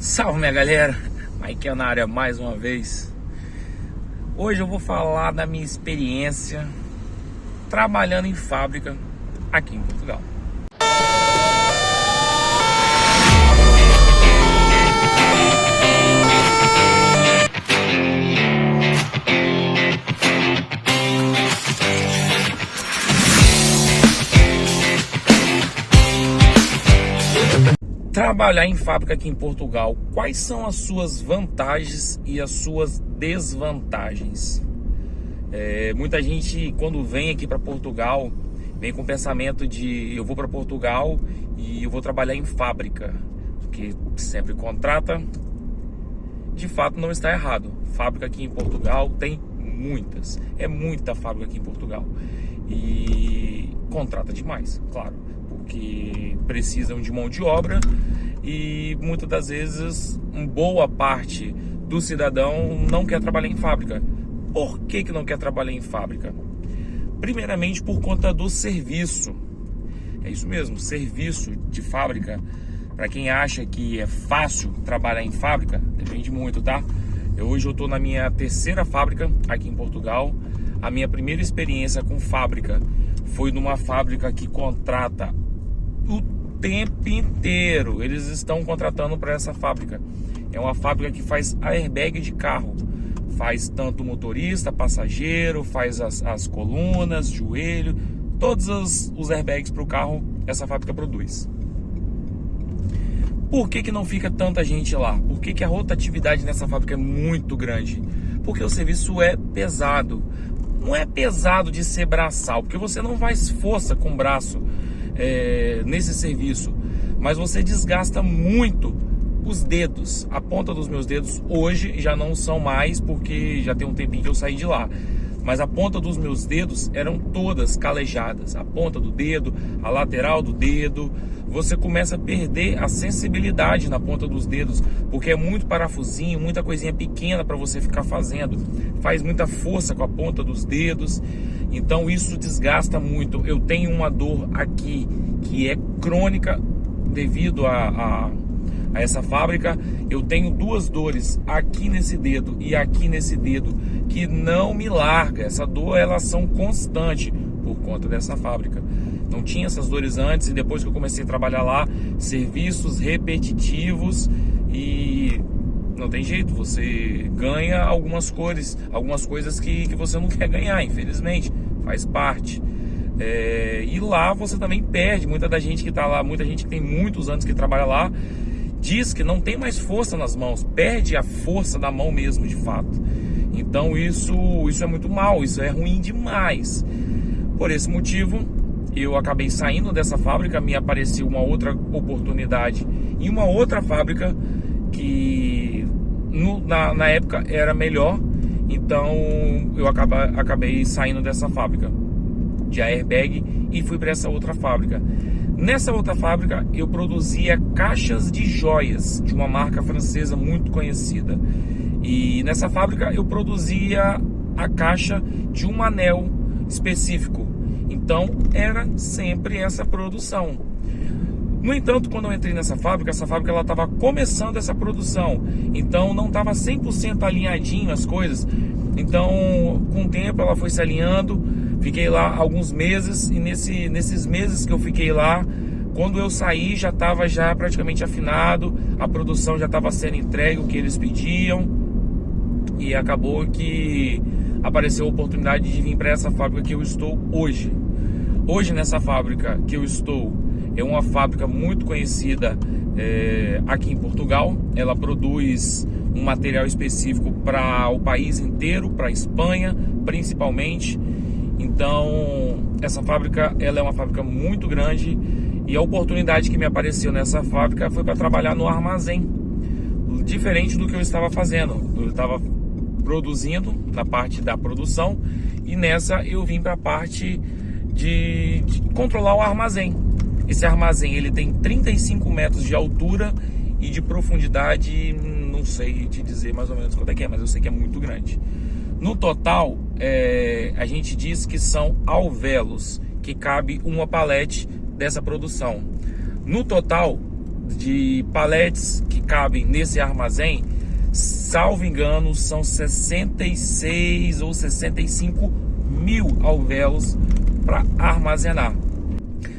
Salve, minha galera, Mike na área mais uma vez. Hoje eu vou falar da minha experiência trabalhando em fábrica aqui em Portugal. Trabalhar em fábrica aqui em Portugal, quais são as suas vantagens e as suas desvantagens? Muita gente, quando vem aqui para Portugal, vem com o pensamento de eu vou para Portugal e eu vou trabalhar em fábrica, porque sempre contrata. De fato, não está errado. Fábrica aqui em Portugal tem muitas, é muita fábrica aqui em Portugal e contrata demais, claro, porque precisam de mão de obra e muitas das vezes boa parte do cidadão não quer trabalhar em fábrica. Por que não quer trabalhar em fábrica? Primeiramente por conta do serviço. É isso mesmo, serviço de fábrica. Para quem acha que é fácil trabalhar em fábrica, depende muito, tá? Hoje eu estou na minha terceira fábrica aqui em Portugal. A minha primeira experiência com fábrica foi numa fábrica que contrata o tempo inteiro. Eles estão contratando para essa fábrica. É uma fábrica que faz airbag de carro. Faz tanto motorista, passageiro, faz as colunas, joelho, todos os airbags para o carro, essa fábrica produz. Por que não fica tanta gente lá? Por que a rotatividade nessa fábrica é muito grande? Porque o serviço é pesado. Não é pesado de ser braçal, porque você não faz força com o braço nesse serviço, mas você desgasta muito os dedos. A ponta dos meus dedos hoje já não são mais, porque já tem um tempinho que eu saí de lá, mas a ponta dos meus dedos eram todas calejadas. A ponta do dedo, a lateral do dedo, você começa a perder a sensibilidade na ponta dos dedos, porque é muito parafusinho, muita coisinha pequena para você ficar fazendo, faz muita força com a ponta dos dedos, então isso desgasta muito. Eu tenho uma dor aqui que é crônica devido a essa fábrica. Eu tenho duas dores aqui nesse dedo e aqui nesse dedo que não me larga. Essa dor, elas são constantes por conta dessa fábrica. Não tinha essas dores antes, e depois que eu comecei a trabalhar lá, serviços repetitivos, e não tem jeito, você ganha algumas coisas que você não quer ganhar, infelizmente, faz parte. E lá você também perde. Muita da gente que está lá, muita gente que tem muitos anos que trabalha lá, diz que não tem mais força nas mãos, perde a força da mão mesmo, de fato. Então isso é muito mal, isso é ruim demais. Por esse motivo, eu acabei saindo dessa fábrica. Me apareceu uma outra oportunidade em uma outra fábrica que na época era melhor. Então eu acabei saindo dessa fábrica de airbag e fui para essa outra fábrica. Nessa outra fábrica eu produzia caixas de joias de uma marca francesa muito conhecida. E nessa fábrica eu produzia a caixa de um anel específico. Então era sempre essa produção. No entanto, quando eu entrei nessa fábrica, essa fábrica ela estava começando essa produção. Então não estava 100% alinhadinho as coisas. Então com o tempo ela foi se alinhando. Fiquei lá alguns meses, e nesses meses que eu fiquei lá, quando eu saí já estava praticamente afinado, a produção já estava sendo entregue o que eles pediam, e acabou que apareceu a oportunidade de vir para essa fábrica que eu estou hoje. Hoje nessa fábrica que eu estou, é uma fábrica muito conhecida aqui em Portugal. Ela produz um material específico para o país inteiro, para a Espanha principalmente. Então essa fábrica, ela é uma fábrica muito grande, e a oportunidade que me apareceu nessa fábrica foi para trabalhar no armazém, diferente do que eu estava fazendo. Eu estava produzindo na parte da produção, e nessa eu vim para a parte de controlar o armazém. Esse armazém, ele tem 35 metros de altura e de profundidade, não sei te dizer mais ou menos quanto é que é, mas eu sei que é muito grande. No total, a gente diz que são alvéolos, que cabe uma palete dessa produção. No total, de paletes que cabem nesse armazém, salvo engano, são 66 ou 65 mil alvéolos para armazenar.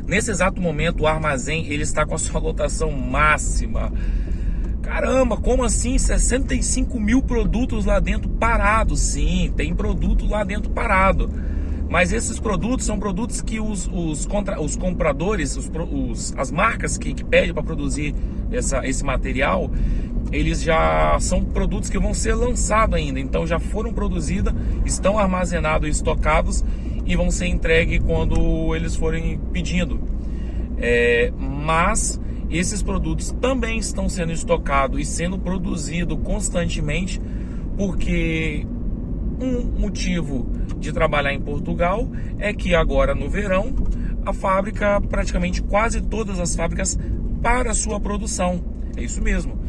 Nesse exato momento, o armazém ele está com a sua lotação máxima. Caramba, como assim? 65 mil produtos lá dentro parados? Sim, tem produto lá dentro parado. Mas esses produtos são produtos que os compradores, as marcas que pedem para produzir esse material, eles já são produtos que vão ser lançados ainda. Então já foram produzidos, estão armazenados e estocados e vão ser entregues quando eles forem pedindo. Mas esses produtos também estão sendo estocados e sendo produzidos constantemente, porque um motivo de trabalhar em Portugal é que agora no verão a fábrica, praticamente quase todas as fábricas para a sua produção. É isso mesmo.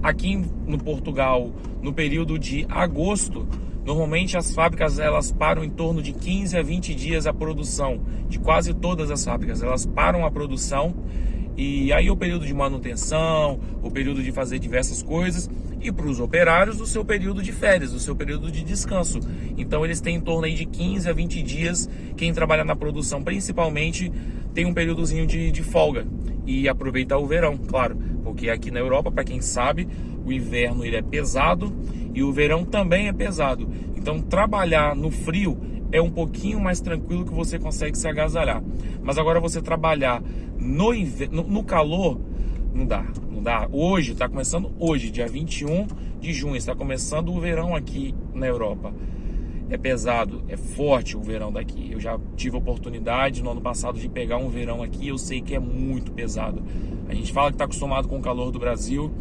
Aqui no Portugal, no período de agosto, normalmente as fábricas elas param em torno de 15 a 20 dias a produção. De quase todas as fábricas, elas param a produção. E aí o período de manutenção, o período de fazer diversas coisas, e para os operários o seu período de férias, o seu período de descanso. Então eles têm em torno aí de 15 a 20 dias, quem trabalha na produção principalmente tem um períodozinho de folga e aproveitar o verão, claro, porque aqui na Europa, para quem sabe, o inverno ele é pesado e o verão também é pesado. Então trabalhar no frio é um pouquinho mais tranquilo, que você consegue se agasalhar. Mas agora você trabalhar no calor, não dá. Hoje, está começando hoje, dia 21 de junho, está começando o verão aqui na Europa. É pesado, é forte o verão daqui. Eu já tive a oportunidade no ano passado de pegar um verão aqui, eu sei que é muito pesado. A gente fala que está acostumado com o calor do Brasil,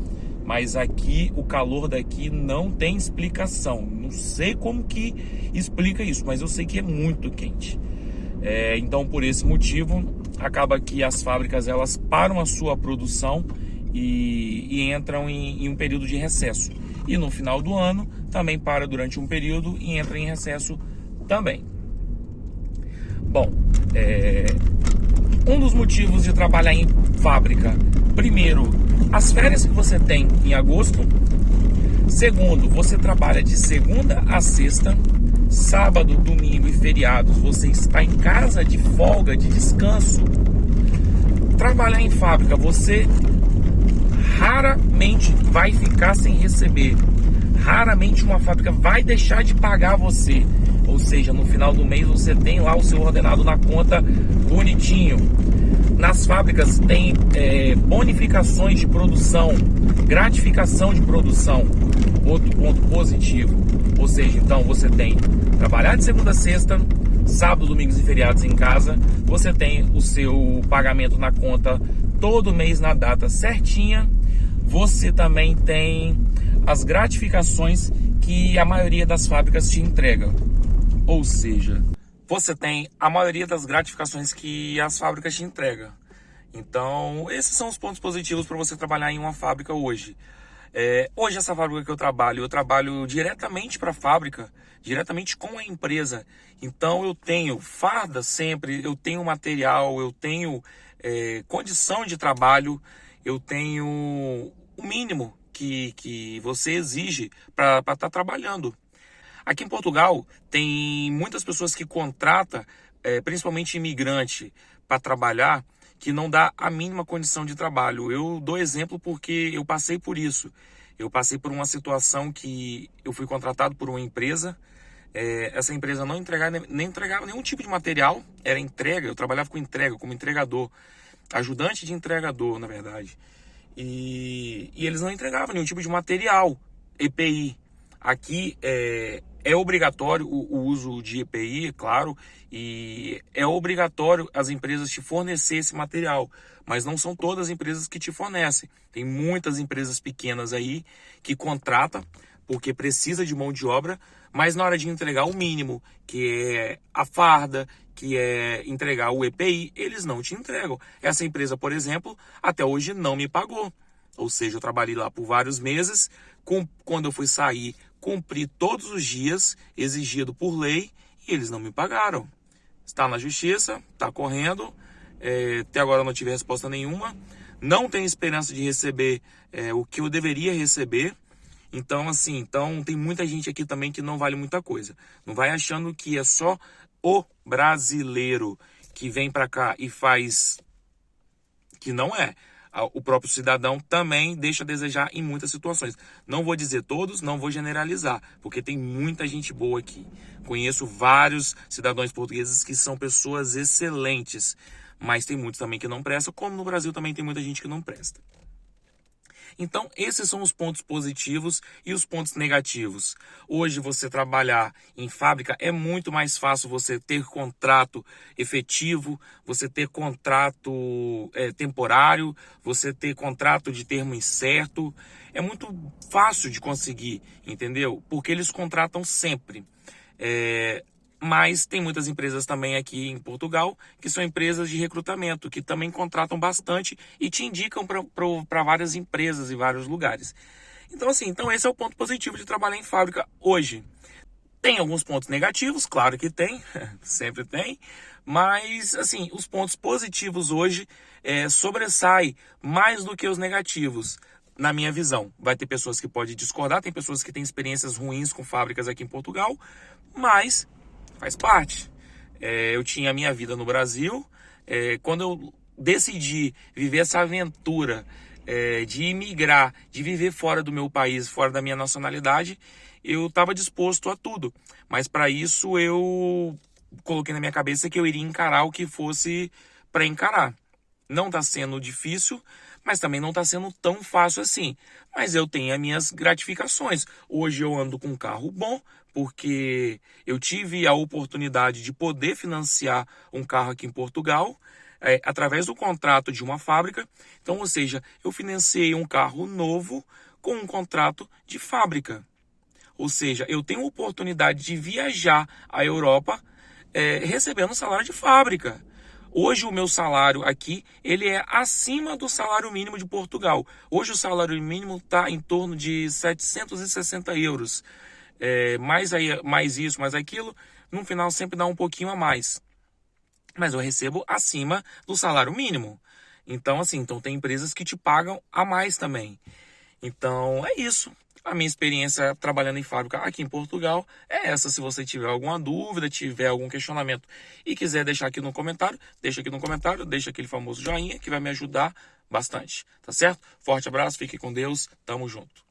mas aqui, o calor daqui não tem explicação. Não sei como que explica isso, mas eu sei que é muito quente. Então, por esse motivo, acaba que as fábricas elas param a sua produção e entram em um período de recesso. E no final do ano, também para durante um período e entra em recesso também. Bom, um dos motivos de trabalhar em fábrica, primeiro, as férias que você tem em agosto. Segundo, você trabalha de segunda a sexta, sábado, domingo e feriados você está em casa de folga, de descanso. Trabalhar em fábrica, você raramente vai ficar sem receber. Raramente uma fábrica vai deixar de pagar você. Ou seja, no final do mês você tem lá o seu ordenado na conta bonitinho. Nas fábricas tem bonificações de produção, gratificação de produção. Outro ponto positivo. Ou seja, então você tem trabalhar de segunda a sexta, sábado, domingos e feriados em casa. Você tem o seu pagamento na conta todo mês na data certinha. Você também tem as gratificações que a maioria das fábricas te entrega. Ou seja, você tem a maioria das gratificações que as fábricas te entregam. Então, esses são os pontos positivos para você trabalhar em uma fábrica hoje. Hoje, essa fábrica que eu trabalho diretamente para a fábrica, diretamente com a empresa. Então, eu tenho farda sempre, eu tenho material, eu tenho condição de trabalho, eu tenho o mínimo que você exige para estar trabalhando. Aqui em Portugal, tem muitas pessoas que contratam, principalmente imigrante, para trabalhar, que não dá a mínima condição de trabalho. Eu dou exemplo porque eu passei por isso. Eu passei por uma situação que eu fui contratado por uma empresa. Essa empresa não entregava, nem entregava nenhum tipo de material. Era entrega, eu trabalhava com entrega, como entregador. Ajudante de entregador, na verdade. E eles não entregavam nenhum tipo de material, EPI. Aqui é obrigatório o uso de EPI, claro, e é obrigatório as empresas te fornecer esse material, mas não são todas as empresas que te fornecem. Tem muitas empresas pequenas aí que contratam porque precisa de mão de obra, mas na hora de entregar o mínimo, que é a farda, que é entregar o EPI, eles não te entregam. Essa empresa, por exemplo, até hoje não me pagou. Ou seja, eu trabalhei lá por vários meses, quando eu fui sair, cumpri todos os dias exigido por lei e eles não me pagaram. Está na justiça, está correndo, até agora eu não tive resposta nenhuma. não tenho esperança de receber o que eu deveria receber. Então, assim, tem muita gente aqui também que não vale muita coisa. Não vai achando que é só o brasileiro que vem para cá e faz, que não é. O próprio cidadão também deixa a desejar em muitas situações. Não vou dizer todos, não vou generalizar, porque tem muita gente boa aqui. Conheço vários cidadãos portugueses que são pessoas excelentes, mas tem muitos também que não prestam, como no Brasil também tem muita gente que não presta. Então, esses são os pontos positivos e os pontos negativos. Hoje, você trabalhar em fábrica é muito mais fácil você ter contrato efetivo, você ter contrato temporário, você ter contrato de termo incerto. É muito fácil de conseguir, entendeu? Porque eles contratam sempre. Mas tem muitas empresas também aqui em Portugal que são empresas de recrutamento, que também contratam bastante e te indicam para várias empresas e vários lugares. Então, assim, esse é o ponto positivo de trabalhar em fábrica hoje. Tem alguns pontos negativos, claro que tem, sempre tem, mas, assim, os pontos positivos hoje sobressaem mais do que os negativos. Na minha visão, vai ter pessoas que podem discordar, tem pessoas que têm experiências ruins com fábricas aqui em Portugal, mas faz parte. Eu tinha a minha vida no Brasil. Quando eu decidi viver essa aventura de imigrar, de viver fora do meu país, fora da minha nacionalidade, eu estava disposto a tudo. Mas para isso eu coloquei na minha cabeça que eu iria encarar o que fosse para encarar. Não está sendo difícil, mas também não está sendo tão fácil assim. Mas eu tenho as minhas gratificações. Hoje eu ando com um carro bom, porque eu tive a oportunidade de poder financiar um carro aqui em Portugal, através do contrato de uma fábrica. Então, ou seja, eu financiei um carro novo com um contrato de fábrica. Ou seja, eu tenho a oportunidade de viajar à Europa recebendo um salário de fábrica. Hoje o meu salário aqui, ele é acima do salário mínimo de Portugal. Hoje o salário mínimo está em torno de 760 euros. Mais isso, mais aquilo, no final sempre dá um pouquinho a mais. Mas eu recebo acima do salário mínimo. Então, assim, tem empresas que te pagam a mais também. Então, é isso. A minha experiência trabalhando em fábrica aqui em Portugal é essa. Se você tiver alguma dúvida, tiver algum questionamento e quiser deixar aqui no comentário, deixa aqui no comentário, deixa aquele famoso joinha que vai me ajudar bastante, tá certo? Forte abraço, fique com Deus, tamo junto.